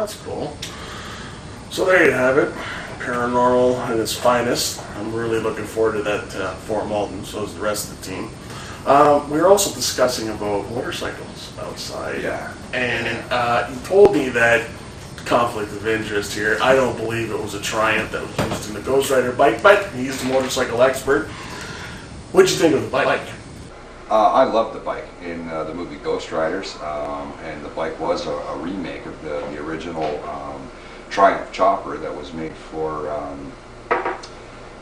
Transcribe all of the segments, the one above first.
that's cool. So there you have it. Paranormal at its finest. I'm really looking forward to that Fort Malton, so is the rest of the team. We were also discussing about motorcycles outside. Yeah. And you told me that conflict of interest here. I don't believe it was a Triumph that was used in the Ghost Rider bike, but he's a motorcycle expert. What'd you think of the bike? I loved the bike in the movie Ghost Riders, and the bike was a remake of the original Triumph chopper that was made for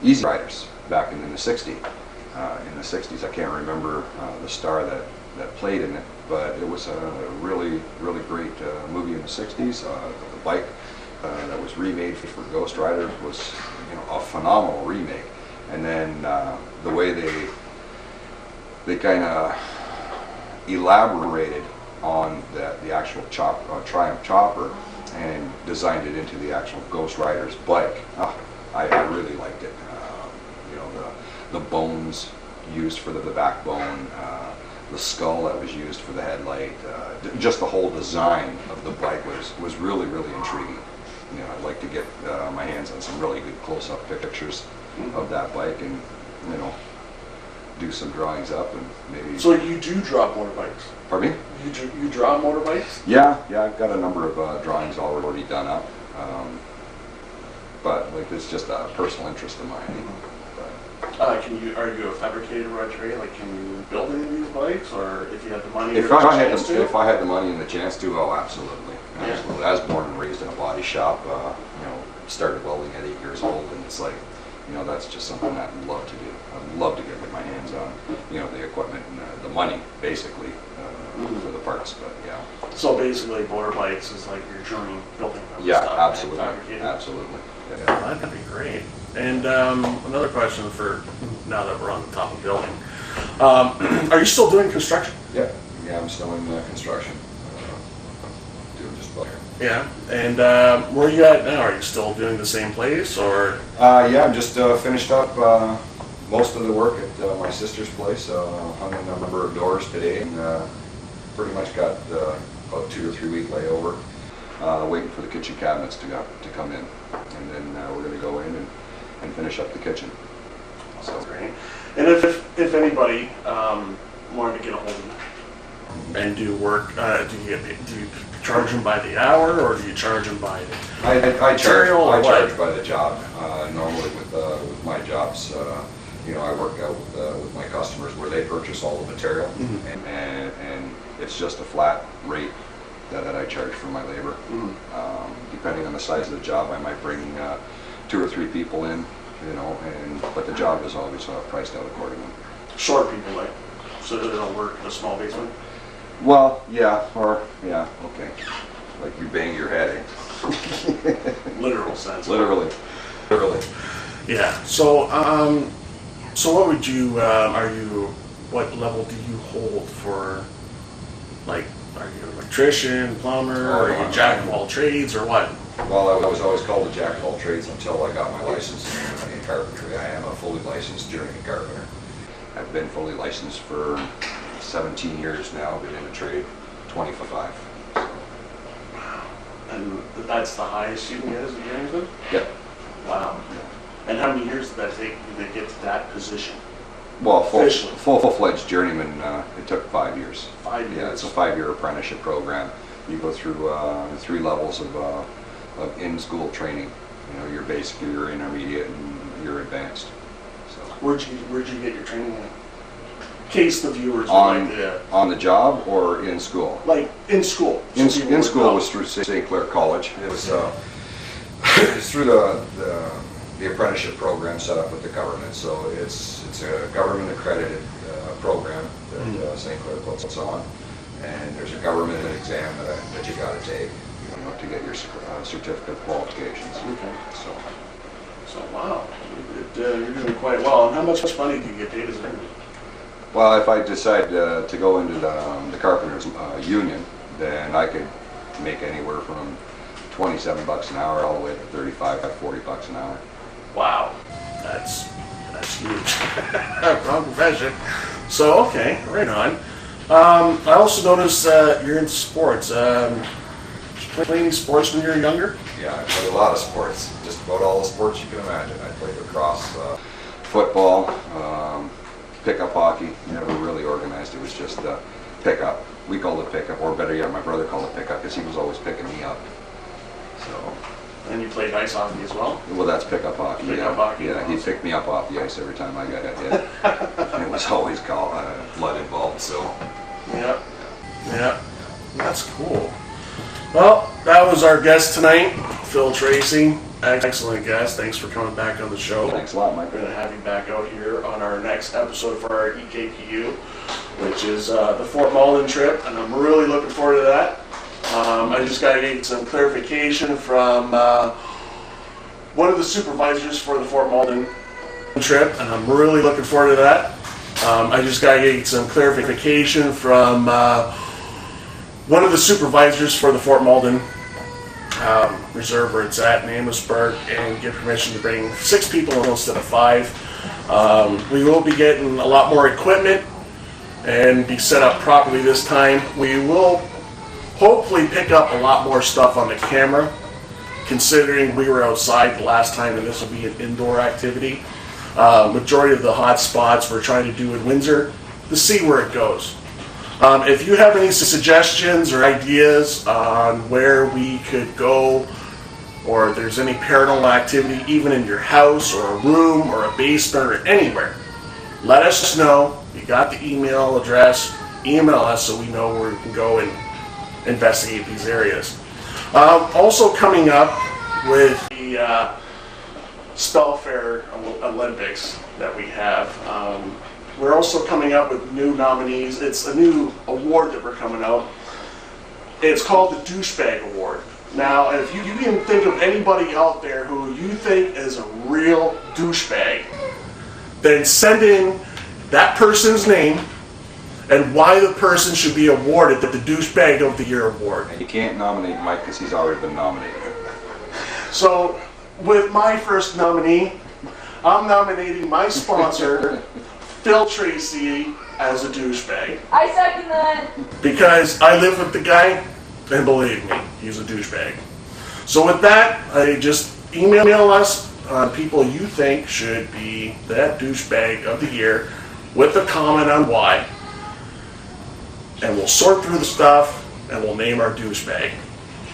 Easy Riders back in the 60s. In the 60s, I can't remember the star that played in it, but it was a really great movie in the 60s. The bike that was remade for Ghost Rider was, a phenomenal remake. And then the way they kind of elaborated on the actual Triumph chopper and designed it into the actual Ghost Rider's bike. I really liked it. The bones used for the backbone, the skull that was used for the headlight, just the whole design of the bike was really intriguing. I'd like to get my hands on some really good close-up pictures of that bike and do some drawings up and maybe. So you do draw motorbikes? Pardon me? You draw motorbikes? Yeah, I've got a number of drawings already done up, but it's just a personal interest of mine. Mm-hmm. Are you a fabricator by trade? Like, can you build any of these bikes, or if you had the money? If I had the money and the chance to, oh, absolutely. Yeah. I was born and raised in a body shop. Started welding at 8 years old, and it's like, that's just something I'd love to do. I'd love to get my hands on, the equipment and the money, basically, for the parts. But yeah. So basically, motorbikes is like your dream building them. Yeah, stuff, absolutely. Absolutely. Yeah. Well, that'd be great. And another question for now that we're on the top of building. Are you still doing construction? Yeah, I'm still in construction. Doing just about here. Yeah, and where are you at now? Are you still doing the same place, or? Yeah, I'm just finished up most of the work at my sister's place. Hung in a number of doors today, and pretty much got about 2 or 3 week layover. Waiting for the kitchen cabinets to come in, and then we're going to go in and finish up the kitchen. Sounds great. And if anybody wanted to get a hold of you and do work, do you charge them by the hour, or do you charge them by the I charge what? by the job. Normally with my jobs, I work out with my customers where they purchase all the material, Mm-hmm. and it's just a flat rate that I charge for my labor. Depending on the size of the job, I might bring 2 or 3 people in, but the job is always priced out accordingly. Short people, like, so they don't work in a small basement? Well, okay. Like you bang your head, eh? Literal sense. Literally. Yeah. So, what would you, what level do you hold for, like, are you an electrician, plumber, are you jack of all trades, or what? Well, I was always called a jack of all trades until I got my license in carpentry. I am a fully licensed journeyman carpenter. I've been fully licensed for 17 years now, been in the trade 25. So. Wow. And that's the highest you can get as a journeyman? Yep. Wow. And how many years did that take you to get to that position? Well, full-fledged journeyman, it took 5 years. 5 years? Yeah, it's a 5-year apprenticeship program. You go through 3 levels of in-school training. You're basic, you're intermediate, and you're advanced. So. Where'd you get your training in? In case the viewers would on like to... On the job or in school? Like, in school. In school was through St. Clair College. It was through the apprenticeship program set up with the government. So it's a government accredited program that St. Clair puts on, and there's a government exam that you got to take to get your certificate of qualifications. Okay. So wow, you're doing quite well. And how much money do you get paid as a Well, if I decide to go into the carpenters union, then I could make anywhere from $27 an hour all the way to 35, 40 bucks an hour. Wow, that's huge. Wrong profession. So okay, right on. I also noticed you're into sports. You play any sports when you were younger? Yeah, I played a lot of sports. Just about all the sports you can imagine. I played lacrosse, football, pickup hockey. Never really organized. It was just pickup. We called it pickup, or better yet, my brother called it pickup because he was always picking me up. So. And you played ice hockey as well? Well, that's pickup hockey. Pickup hockey. Yeah, he'd pick me up off the ice every time I got hit. It was always blood involved. So. Yep. Yeah. That's cool. Well, that was our guest tonight, Phil Tracy. Excellent guest. Thanks for coming back on the show. Thanks a lot, Mike. We're going to have you back out here on our next episode for our EKPU, which is the Fort Malden trip, and I'm really looking forward to that. I just got to get some clarification from one of the supervisors for the Fort Malden trip, and I'm really looking forward to that. I just got to get some clarification from one of the supervisors for the Fort Malden reserve where it's at in Amherstburg, and get permission to bring 6 people instead of 5. We will be getting a lot more equipment and be set up properly this time. We will hopefully pick up a lot more stuff on the camera, considering we were outside the last time and this will be an indoor activity. Majority of the hot spots we're trying to do in Windsor to see where it goes. If you have any suggestions or ideas on where we could go, or if there's any paranormal activity even in your house or a room or a basement or anywhere, let us know. You got the email address, email us so we know where we can go and investigate these areas. Also coming up with the Spellfair Olympics that we have. We're also coming up with new nominees. It's a new award that we're coming out. It's called the Douchebag Award. Now, if you can think of anybody out there who you think is a real douchebag, then send in that person's name and why the person should be awarded the Douchebag of the Year award. You can't nominate Mike because he's already been nominated. So, with my first nominee, I'm nominating my sponsor, Phil Tracy, as a douchebag. I second that. Because I live with the guy, and believe me, he's a douchebag. So with that, I just email us on people you think should be that douchebag of the year with a comment on why. And we'll sort through the stuff, and we'll name our douchebag.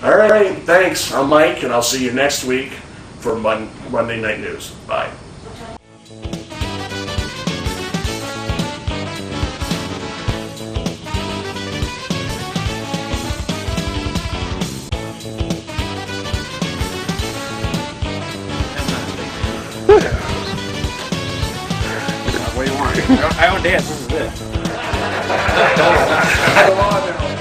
All right, thanks. I'm Mike, and I'll see you next week for Monday Night News. Bye. What do you want? I don't dance. This is it. Come on now.